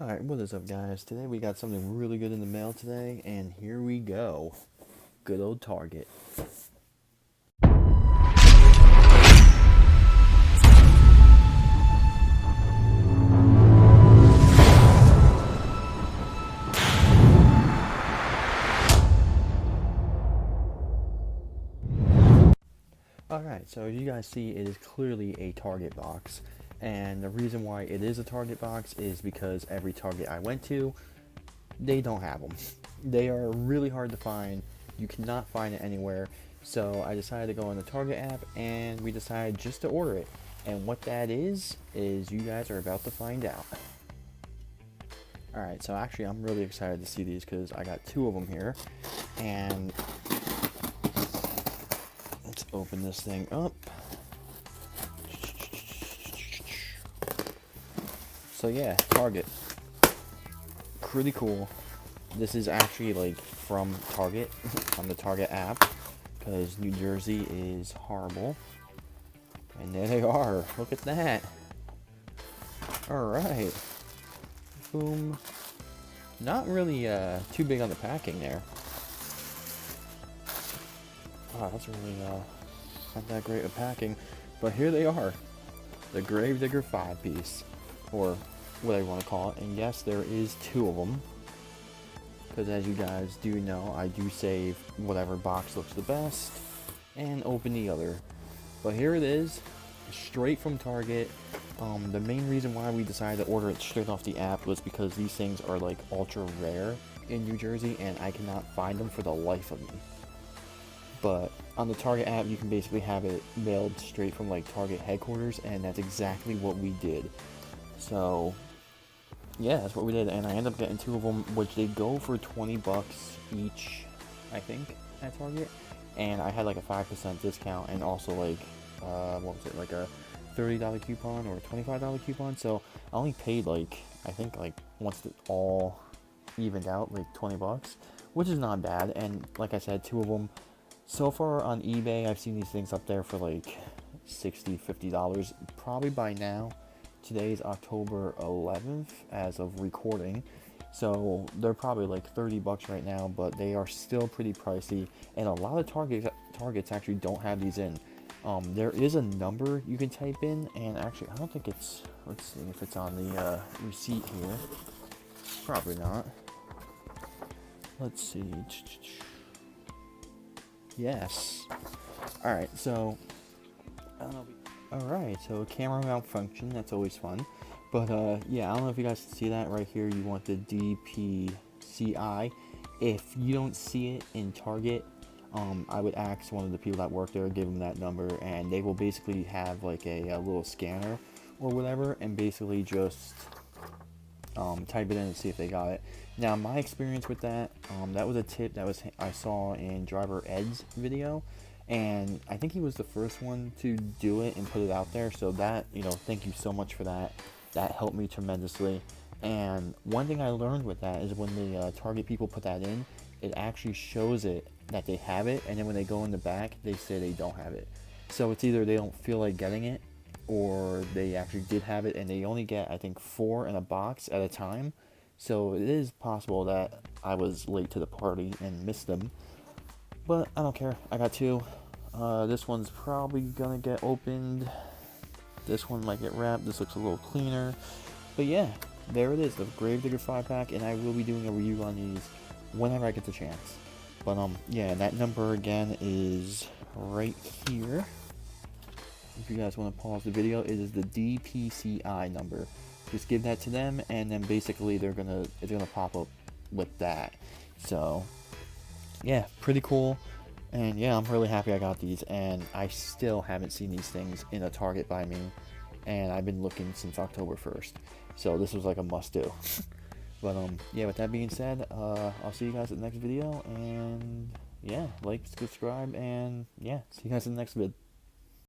Alright, what is up, guys? Today we got something really good in the mail today, and here we go. Good old Target. Alright, so as you guys see, it is clearly a Target box. And the reason why it is a Target box is because every Target I went to, they don't have them. They are really hard to find. You cannot find it anywhere. So I decided to go on the Target app, and we decided just to order it. And what that is you guys are about to find out. Alright, so actually I'm really excited to see these because I got two of them here. And let's open this thing up. So yeah, Target. Pretty cool. This is actually like from Target, on the Target app, because New Jersey is horrible. And there they are. Look at that. Alright. Boom. Not really too big on the packing there. Oh, that's really not that great of packing. But here they are. The Gravedigger 5-piece. Or whatever you want to call it. And yes, there is two of them. Because as you guys do know, I do save whatever box looks the best and open the other. But here it is, straight from Target. The main reason why we decided to order it straight off the app was because these things are like ultra rare in New Jersey, and I cannot find them for the life of me. But on the Target app, you can basically have it mailed straight from like Target headquarters, and that's exactly what we did. So yeah, that's what we did, and I ended up getting two of them, which they go for 20 bucks each, I think, at Target. And I had like a 5% discount, and also like, what was it, like a $30 coupon or a $25 coupon. So I only paid like, I think like once it all evened out, like 20 bucks, which is not bad. And like I said, two of them. So far on eBay, I've seen these things up there for like $60, $50. Probably by now. Today is October 11th as of recording, so they're probably like 30 bucks right now, but they are still pretty pricey, and a lot of Targets actually don't have these in. There is a number you can type in, and actually I don't think it's, let's see if it's on the receipt here. Probably not. Let's see. Yes. Alright, so I don't know. Alright, so camera malfunction, that's always fun. But yeah, I don't know if you guys can see that right here. You want the DPCI. If you don't see it in Target, I would ask one of the people that work there, give them that number, and they will basically have like a little scanner or whatever, and basically just type it in and see if they got it. Now, my experience with that, that was a tip that I saw in Driver Ed's video, and I think he was the first one to do it and put it out there. So that, thank you so much for that. That helped me tremendously. And one thing I learned with that is when the Target people put that in, it actually shows it that they have it, and then when they go in the back, they say they don't have it. So it's either they don't feel like getting it, or they actually did have it and they only get, I think, 4 in a box at a time. So it is possible that I was late to the party and missed them, but I don't care. I got two. This one's probably gonna get opened. This one might get wrapped. This looks a little cleaner. But yeah, there it is, the Gravedigger 5-pack, and I will be doing a review on these whenever I get the chance. But yeah, that number again is right here. If you guys want to pause the video, it is the DPCI number. Just give that to them, and then basically it's gonna pop up with that. So yeah, pretty cool. And yeah, I'm really happy I got these, and I still haven't seen these things in a Target by me, and I've been looking since October 1st. So this was like a must do. But yeah, with that being said, I'll see you guys at the next video, and yeah, like, subscribe, and yeah, see you guys in the next vid.